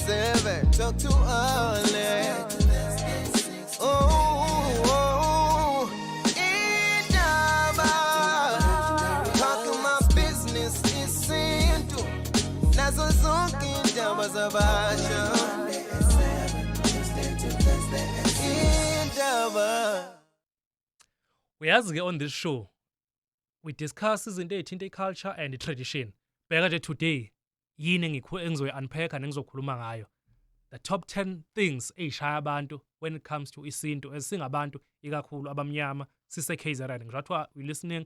7, talk too early. Oh, indaba. Talking my business isintu. Nazo zonke indaba zabasha. Indaba. Uyazi-ke on this show we discuss izinto ezithinta i-culture and i-tradition. Bheka nje today yini engizoyi-unpacka nengizokhuluma ngayo. The top 10 things ey'shaya abantu when it comes to isintu esingabantu ikakhulu abamnyama sise-KZN. Ngisho kuthiwa we listening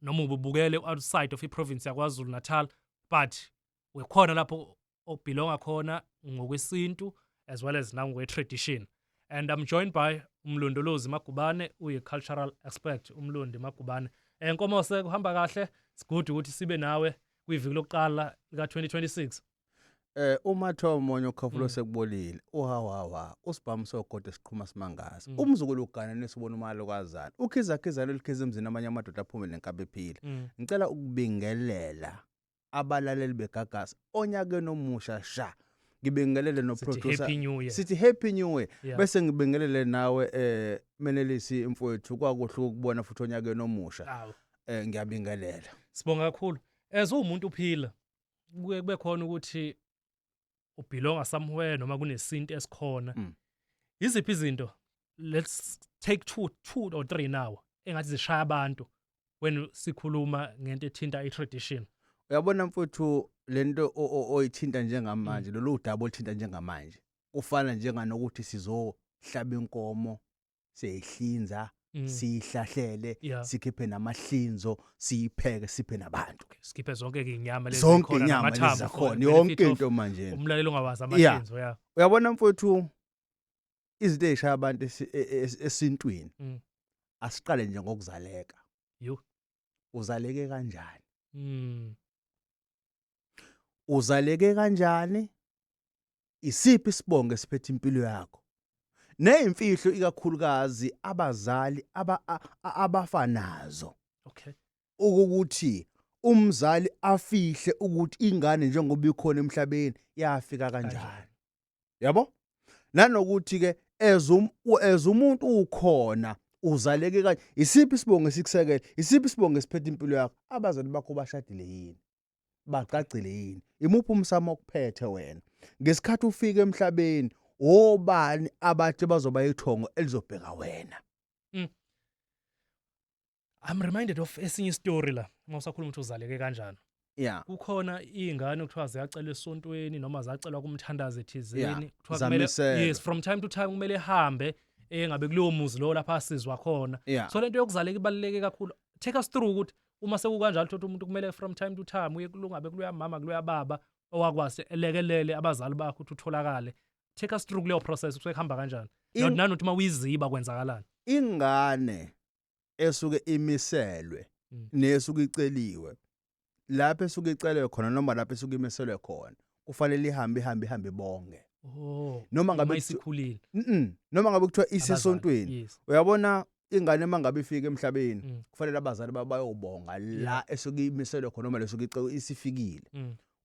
noma ubukele outside of i-province yaKwaZulu Natal, but wekhona lapho obelonga khona ngokwesintu as well as nangokwe-tradition. And I'm joined by Umlondolozi Magubane, uyi-cultural expert Umlondi Magubane. Nkomose kuhamba kahle, it's good ukuthi sibe nawe kwiviki lokuqala lika-2026. Umathomo nyokhafulo sekubolile uhawawa usibhamu sogodo siqhuma simangazi umzukulu ugana nesibona umalo kwazana ukhizakhiza lokhiza emzini amanye amadoda aphume lenkabe ephila ngicela ukubingelela abalaleli begagasi onyakeni omusha sha ngibingelele no producer sithi happy new year bese ngibingelele nawe menelisi mfowethu kwakuhle ukubona futhi onyakeni omusha ngiyabingelela sibonga kakhulu umuntu uphila kube khona ukuthi ubelonga somewhere noma kunesinto esikhona iziphi izinto let's take two or three now engathi zishaya abantu when sikhuluma ngento ethinta i-tradition. Uyabona mfowethu lento oyithinta njengamanje lolu daba olithinta njengamanje ufana njenganokuthi sizohlaba inkomo seyihlinza sihlahlele sikhiphe namahlinzo siyipheke siphe nabantu sikhiphe zonke inyama lezi zikhona namathambo yonke into manje umlaleli ongawazi amahlinzo uyabona mfowethu izinto ezishaya abantu esintwini asiqale nje ngokuzaleka uzaleke kanjani uzaleke kanjani isiphi isibongo esiphethe impilo yakho nezimfihlo ikakhulukazi abazali abafanazo ukuthi umzali afihle ukuthi ingane njengoba ikhona emhlabeni yafika kanjani yabo nanokuthi ke as umuntu ukhona uzaleke kanje isiphi isibongo esikusekela isiphi isibongo esiphethe impilo yakho abazali bakho bashadile yini baqagcile yini imuphi umsamo okuphethe wena ngesikhathi ufika emhlabeni obani abathi bazoba ithongo elizobheka wena. I'm reminded of esinye story la mawusakhuluma ukuthi uzaleke kanjani. Kukhona ingane okuthiwa ziyacela esontweni noma zacelwa kumthandazo ethizeni kuthiwa kumele from time to time kumele ehambe engabe kuleyo muzi lo lapha asizwa khona. So lento yokuzaleka ibaluleke kakhulu. Take us through ukuthi uma sekukanjalo ukuthi umuntu kumele from time to time uye kulungabe kuloya mama kuloya baba owakwazi elekelele abazali bakho ukuthi utholakale. Take us through kuleyo process kuhamba kanjani nanokuthi mawiziba kwenzakalani ingane esuke imiselwe nesuke iceliwe lapho esuke icelwe khona noma lapho esuke imiselwe khona kufanele ihambe bonke noma ngabe isikhulile noma ngabe kuthiwa isesontweni uyabona ingane mangabe ifika emhlabeni kufanele abazali bayobonga la esuke imiselwe khona noma lesuke iceliwe isifikile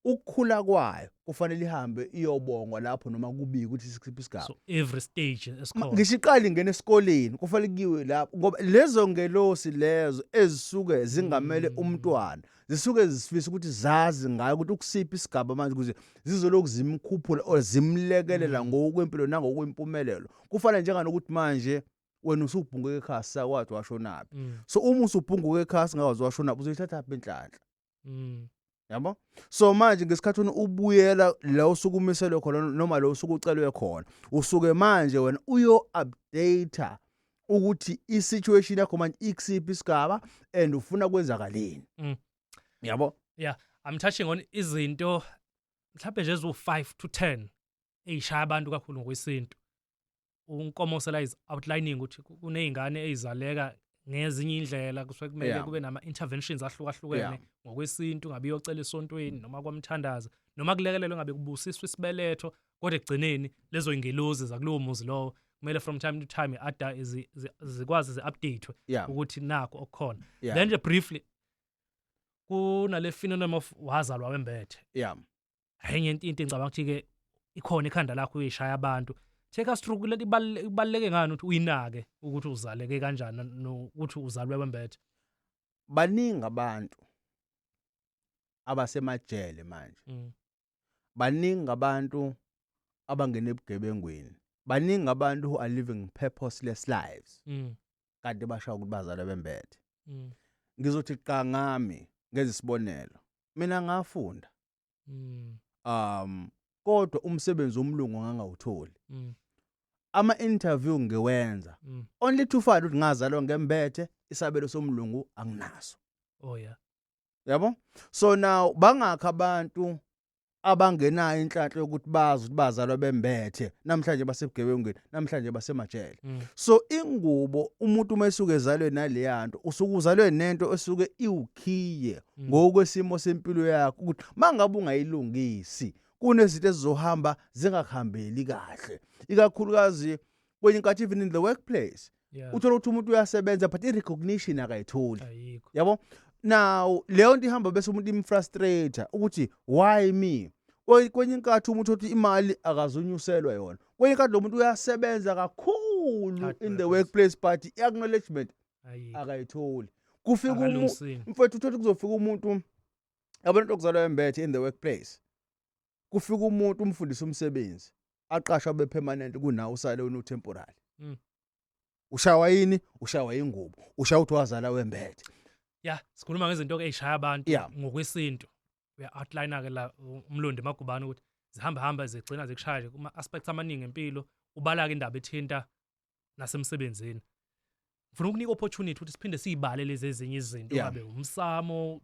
ukukhula kwayo kufanele ihambe iyobongwa lapho noma kubika ukuthi sikhiphe isigaba. So every stage esikhona ngishiqala ingene esikoleni kufanele kiwe lapho ngoba lezo ngelosi lezo ezisuke zingamele umntwana zisuke zisifisa ukuthi zazi ngayo ukuthi ukusipha isigaba manje ukuze zizoloku zimkhuphula or zimlekelela ngokwempilo nangokwempumelelo kufana njenganokuthi manje wena usubhunguke ekhaya sakwathi washonaphi so uma usubhunguke ekhaya singawazi washonaphi uzoyithatha apha enhlanhla yabo so manje ngesikhathi ubuyela la usukumiselwe khona noma lo usukucelwe khona usuke manje wena uyo update ukuthi isituation yakho manje ikusiphi isigaba and ufuna kwenzakaleni yabo I'm touching on izinto mhlawumbe nje ezu5 to 10 eyishaya abantu kakhulu ngokwesintu unkomosela is outlining ukuthi kunezingane ezizaleka ngezinye indlela kusuke kumele kube nama interventions ahlukahlukene ngokwesintu ngabe yocela esontweni noma kwamthandaza noma kulekelelwe ngabe kubusiswa isibeletho kodwa egcineni lezo ingelozi zakulowo muzi lowo kumele from time to time zikwazi ze-updatewe ukuthi nakho okukhona then nje briefly kunale phenomenon of wazalwa wembethe enye into engicabanga ukuthi-ke ikhona ikhanda lakho uyishaya abantu. Take us through leli ibaluleke ngani ukuthi uyinake ukuthi uzaleke kanjani nokuthi uzalwe wembethe. Baningi abantu abasemajele manje. Baningi abantu abangena ebugebengweni. Baningi abantu who are living purposeless lives. Kanti bashaya ukuthi bazalwe bembethe. Ngizothi qa ngami ngenza isibonelo. Mina ngafunda. Kodwa umsebenzi womlungu ngangawutholi. Ama-interview ngiwenza. Only to find ukuthi ngazalwa ngembethe, isabelo somlungu anginaso. Oh yeah. Yabo? So now bangakho abantu abangenayo inhlanhla yokuthi bazi ukuthi bazalwa bembethe, namhlanje basebugebengweni, namhlanje basemajele. So ingubo umuntu uma esuke ezalwe naleyanto, usuke uzalwe nento esuke iwukhiye ngokwesimo sempilo yakho ukuthi mangabe ungayilungisi kunezinto ezizohamba zingakhambeli kahle. Ikakhulukazi kwenye inkathi even in the workplace. Uthola ukuthi umuntu uyasebenza but i-recognition akayitholi. Ayikho. Yabo? Now leyo nto ihamba bese umuntu imfrustrate ukuthi why me? Kwenye inkathi umuntu uthi imali akazunyuselwa yona. Kwenye inkathi lo muntu uyasebenza kakhulu in the workplace but i-acknowledgement akayitholi. Kufika umuntu mfethu uthola kuzofika umuntu abantu okuzalwa embethe in the workplace. Kufika umuntu umfundisa umsebenzi aqashwa bepermanent kunawo usale utemporary. Ushawa yini? Ushawa ingubo. Ushawa uthi wazala wembethe. Yeah, sikhuluma ngezinto ezishaya abantu ngokwesintu. Uya outline ke la umlondi Magubane ukuthi zihamba zigcina zikushaye kuma aspects amaningi empilo, ubala ke indaba ethinta nasemsebenzini. Ngifuna ukunika opportunity ukuthi siphinde sibale lezi ezinye izinto ngabe umsamo,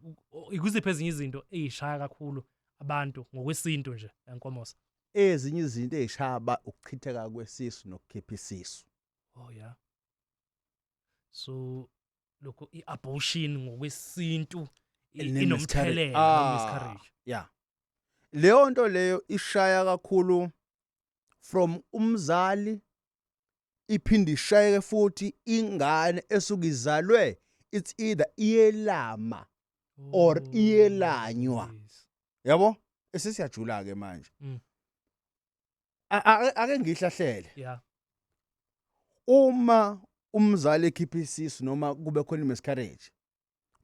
ikuziphi ezinye izinto ezishaya kakhulu abantu ngokwesintu nje enkomosa. Ezinye izinto ezishaya ukuchitheka kwesisu nokukhipha isisu. Oh yeah. So lokho i-abortion ngokwesintu inomthelela miscarriage. Yeah. Leyo nto leyo ishaya kakhulu from umzali iphinde ishaye futhi ingane esukizalwe, it's either iyelama or iyelanywa. Yabo? Esesiyajula ke manje. Ake ngihlahlele. Yeah. Uma umzali ekhipha isisu noma kube khona miscarriage,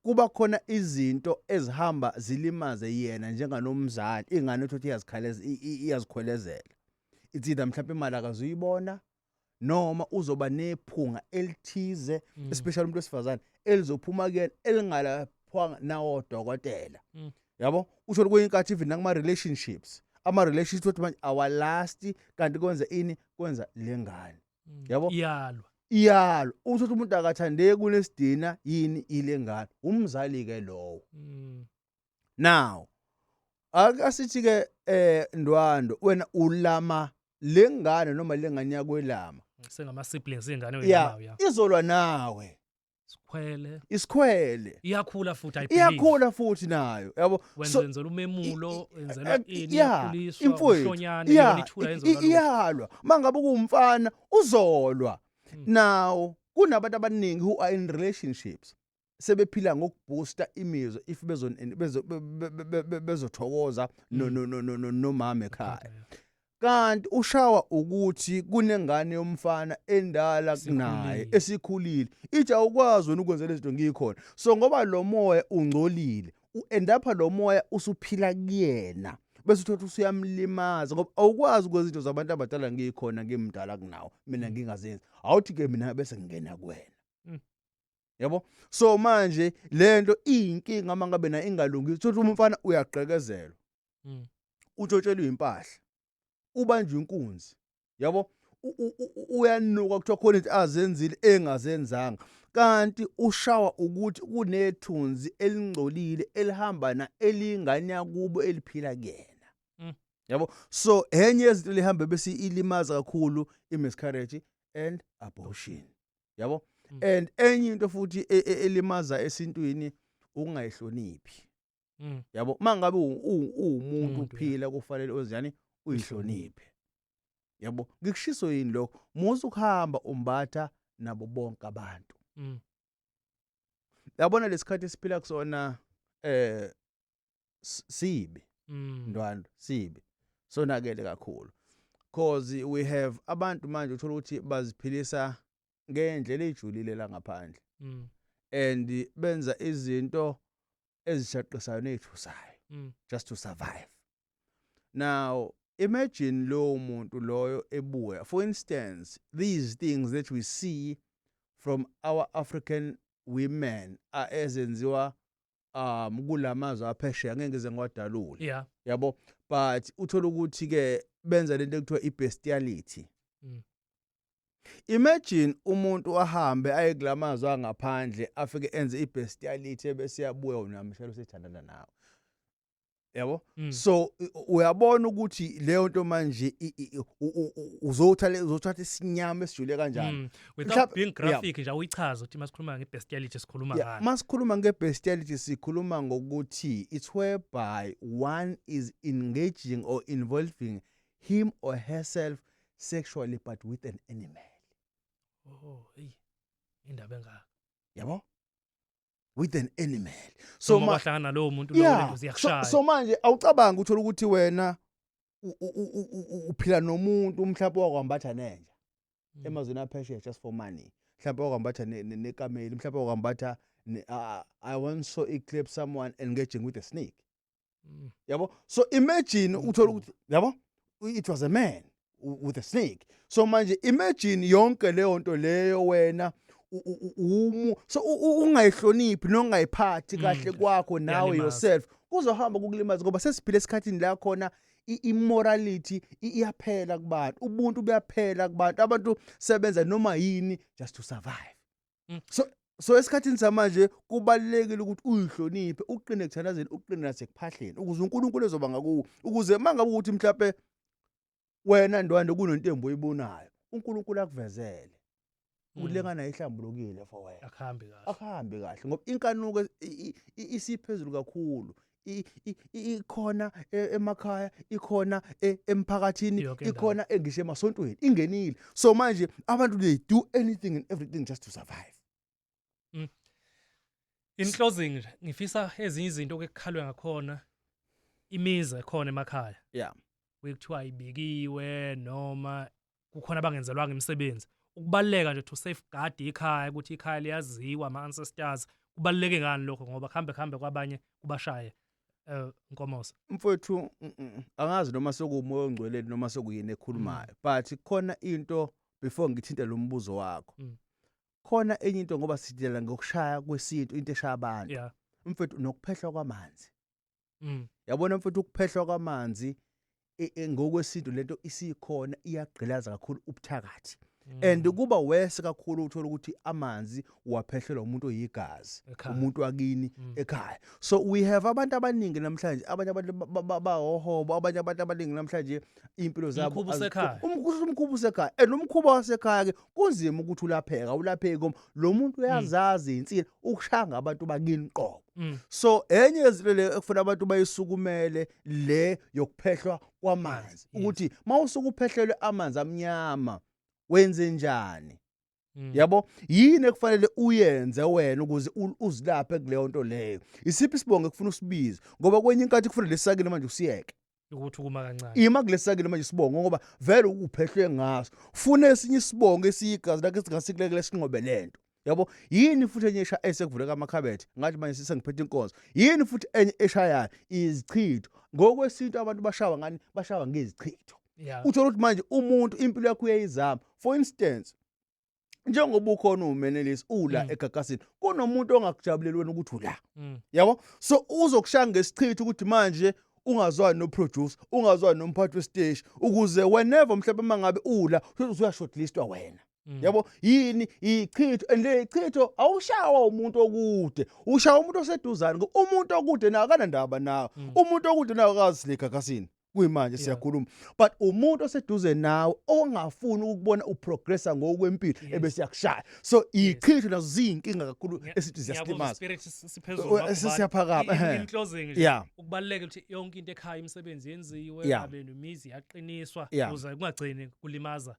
kuba khona izinto ezihamba zilimaze yena njenganomzali, ingane ukuthi iyazikhwelezela. Ithi mhlawumbe imali akazuyibona noma uzoba nephunga elithize, especially umuntu wesifazane elizophuma kuyena elingalaphwanga nawo dokotela. Yabo? Usho kwenye inkathi even nakuma relationships. Ama-relationships ukuthi manje awalast kanti kwenza ini? Kwenza lengane. Yabo? Iyalo. Uthi umuntu akathandeki kunesidina yini ilengane. Umzali ke lowo. Now, akasithi ke Ndwando wena ulama lengane noma lengane yakwelama. Sengama siblings ingane wena ya. Izolwa nawe. Isikhwele. Iyakhula futhi I believe. Iyakhula futhi nayo. Yabo? Wenzela umemulo, wenzela ini yakhuliswa umhlonyana yona ithula yenza lokho. Iyalwa. Mangabe kumfana uzolwa. Now kunabantu abaningi who are in relationships sebephila ngokubooster imizwa if bezothokoza no mama ekhaya. Kanti ushawa ukuthi kunengane yomfana endala kunaye esikhulile ija ukwazi ukwenza lezinto ngikhona. So ngoba lo moya ungcolile uend up lo moya usuphila kuyena bese uthothi usuyamlimaza ngoba awukwazi ukwenza izinto zabantu abadala ngikhona ngimdala kunawo mina ngingazenzi. Awuthi ke mina bese ngingena kuwena. Yabo? So manje lento iyinkinga mangabe na ingalungi uthothi umfana uyagqekezelwa. Utshotshelwe impahla. Ubanjwe inkunzi. Yabo? Uyanuka kuthiwa khona into azenzile engazenzanga. Kanti ushawa ukuthi kunethunzi elingcolile elihamba na elingane yakubo eliphila kuyena. Yabo? So enye izinto lihamba bese ilimaza kakhulu i-miscarriage and abortion. Yabo? And enye into futhi elimaza esintwini ukungayihloniphi. Yabo? Mangabe umuntu uphila kufanele oziyani uyihloniphe. Yabo? Ngikushiso yini lokho? Musu ukuhamba umbatha nabo bonke abantu. Yabona lesikhathi esiphila kusona sibi. Ndwando sibi. Sonakele kakhulu. cause we have abantu manje uthola ukuthi baziphilisa ngendlela ejulile la ngaphandle and benza izinto ezishaqisayo nethusayo just to survive. Now imagine lo muntu loyo ebuya, for instance, these things that we see from our African women ezenziwa kulamazwe aphesheya ngeke ngize ngiwadalule, yabo, but uthola ukuthi ke benza lento ekuthiwa ibestiality. Imagine umuntu ahambe aye kulamazwe angaphandle afike enze ibestiality bese yabuya unamshelo sethandana nawe, yabo. So uyabona ukuthi leyo nto manje uzothatha isinyama esijule kanjani without being graphic nje uyichaza ukuthi masikhuluma ngebestiality sikhuluma ngani. Masikhuluma ngebestiality sikhuluma ngokuthi it's whereby one is engaging or involving him or herself sexually but with an animal. Indaba engaka, yabo, with an animal. So mahlangana lo muntu lo lento ziyakushaya. So manje awucabanga uthola ukuthi wena uphila nomuntu mhlawumbe wakwambatha nenja emazweni aphesheya just for money, mhlawumbe wakwambatha nekameli, mhlawumbe wakwambatha I once saw a clip someone engaging with a snake, yabo. So imagine uthola ukuthi, yabo, it was a man with a snake. So manje imagine yonke leyo nto leyo wena so ungayihloniphi nongayiphathi kahle kwakho nawe yourself kuzohamba kukulimaza ngoba sesiphile esikhathini la khona immorality iyaphela kubantu, ubuntu buyaphela kubantu, abantu sebenza noma yini just to survive. So esikhathini samanje kubalekile ukuthi uyihloniphe, uqine ekuthandazeni, uqine nasekuphahleni ukuze uNkulunkulu ezoba ngakuwe, ukuze mangabe ukuthi mhlawumbe wena ndwande kunontembo oyibonayo uNkulunkulu akuvezele ukulengana ihlambulukile for wena, akuhambe kahle ngoba inkanuko isiphezulu kakhulu, ikhona emakhaya, ikhona emphakathini, ikhona engisho emasontweni ingenile. So manje abantu they do anything and everything just to survive. In closing ngifisa ezinye izinto ekukhalwe ngakhona imiza ekhona emakhaya, kuthiwa ayibikiwe noma kukhona abangenzelwanga imisebenzi, ukubaleka nje to safeguard ikhaya ukuthi ikhaya liyaziwa ama-ancestors, kubaluleke ngani lokho ngoba kuhambe kwabanye kubashaye Nkomoza? Mfowethu angazi noma sekumoya ongcweleni noma sekuyini ekhulumayo, but khona into before ngithinta lo mbuzo wakho, khona enye into ngoba sidlela ngokushaya kwesintu, into eshaya abantu, mfowethu, nokuphehlwa kwamanzi. Yabona mfowethu, ukuphehlwa kwamanzi ngokwesintu lento isikhona iyagqilaza kakhulu ubuthakathi, and kuba wese kakhulu uthola ukuthi amanzi uwaphehlelwa umuntu oyigazi, umuntu wakini ekhaya. So we have abantu abaningi namhlanje, abanye abantu bahobo, abanye abantu abaningi namhlanje impilo zabo umkhuba usekhaya, and umkhuba wasekhaya ke kunzima ukuthi ulapheke lo muntu uyazazi insini ukushanga abantu bakini qobo. So enye yezinto le ekufuna abantu bayisukumele le yokuphehlwa kwamanzi, ukuthi mawusuka uphehlelwe amanzi amnyama wenze njani, yabo, yini ekufanele uyenze wena ukuze uzilaphe kuleyo nto leyo, isiphi isibongo ekufuna usibize ngoba kwenye inkathi kufanele lesakile manje usiyeke ukuthi ukuma kancane ima kulesakile manje isibongo ngoba vele uphehlwe ngaso, funa esinye isibongo esiyigazi lakhe singasikilekele sinqobe lento, yabo. Yini futhi enye esekuvuleka amakhabethe ngathi manje sisengiphethe inkonzo, yini futhi enye eshayayo izichitho. Ngokwesintu abantu bashawa ngezichitho. Uthola ukuthi manje umuntu impilo yakhe uyayizama. For instance, njengoba ukhona uMenelisi ula egagasini, kunomuntu ongakujabuleli wena ukuthi ula, yabo. So uzokushaya ngesichitho ukuthi manje ungazwani no-producer, ungazwani nomphathi wesiteshi, ukuze whenever mhlawumbe mangabe ula uyashortlistwa wena, yabo. Yini ichitho, and le chitho awushawa umuntu okude, ushawa umuntu oseduzane ngoba umuntu okude naye akanandaba nawe, umuntu okude naye akazi legagasini kuyimanje siyakhuluma, but umuntu oseduze nawe ongafuni ukubona uprogressa ngokwempilo ebese yakushaya. So ichitho nazo ziyinkinga kakhulu esithi ziyasilimaza, spirit siphezulu siyaphakama. In closing nje ukubaluleka ukuthi yonke into ekhaya imisebenzi yenziwe, abe nemizi yaqiniswa ukuze kungagcini kulimaza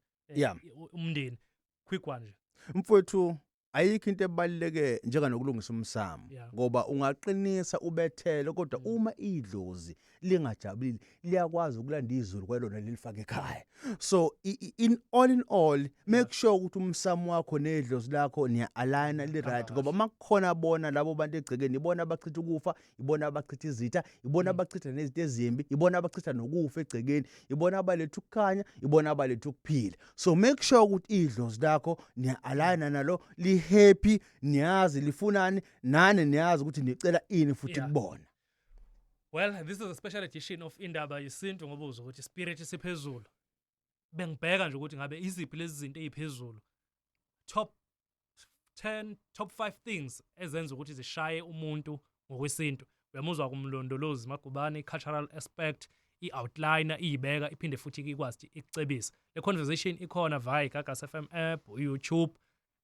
umndeni. Quick one nje mfowethu, ayikho into ebaluleke njenganokulungisa umsamo Yeah. ngoba ungaqinisa ubethele kodwa uma idlozi lingajabulile liyakwazi ukulanda izulu kwelona lelifaka ekhaya. So in all make sure ukuthi umsamo wakho nedlozi lakho niya align li right ngoba makukhona bona labo bantu egcekeni ibona abachitha ukufa, ibona abachitha izitha, ibona abachitha nezinto ezimbi, ibona abachitha nokufa egcekeni, ibona abaletha ukukhanya, ibona abaletha ukuphila. So make sure ukuthi idlozi lakho niya align nalo li happy, niyazi lifunani, nani niyazi ukuthi nicela ini futhi Yeah. kubona. Well, this is a special edition of Indaba Yesintu ngoba uzwa ukuthi spirit isiphezulu. Bengibheka nje ukuthi ngabe iziphi lezi zinto eziphezulu. Top 10, top 5 things ezenza ukuthi zishaye umuntu ngokwesintu. Uyamuzwa kumlondolozi Magubane, cultural aspect, i-outliner, iyibeka, iphinde futhi ikwazi ikucebisa. Le conversation ikhona via Gagas FM app, YouTube,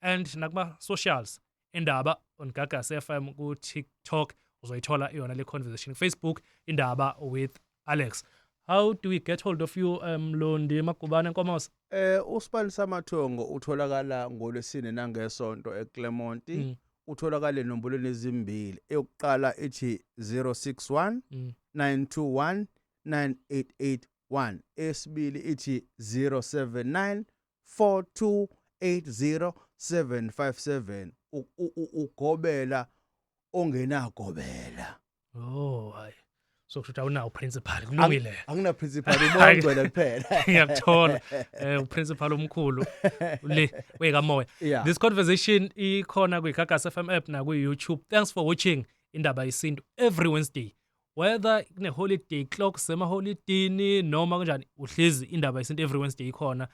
and nakuma socials. Indaba on Gagas FM ku TikTok. Uzoyithola yona le conversation Facebook Indaba with Alex. How do we get hold of you Mlondi Magubane Nkomosi? Usibani Samathongo utholakala ngolwesine nangesonto eClermont. Utholakala enombolweni ezimbili. Eyokuqala ethi 061 921 9881. Esibili ithi 079 4280 757. Ugobela ongenagobela. Oh hayi. So kusho awunawo principal kulungile. Angina principal ubongcwele kuphela. Ngiyakuthola uprincipal omkhulu le wekamoya. Yeah. This conversation ikhona ku Gagas FM app na ku YouTube. Thanks for watching Indaba Yesintu every Wednesday. Whether kune holiday clock sema holiday noma kanjani uhlezi Indaba Yesintu every Wednesday ikhona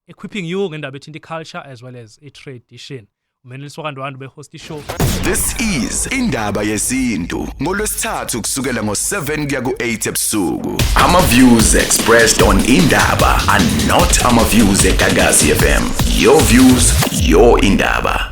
equipping you ngendaba ethinta culture as well as tradition. Umeneliswa kanti behost show. This is Indaba Yesintu ngolwesithathu kusukela ngo7 kuya ku8 ebusuku. Ama views expressed on Indaba are not ama views eGagasi FM. Your views, your Indaba.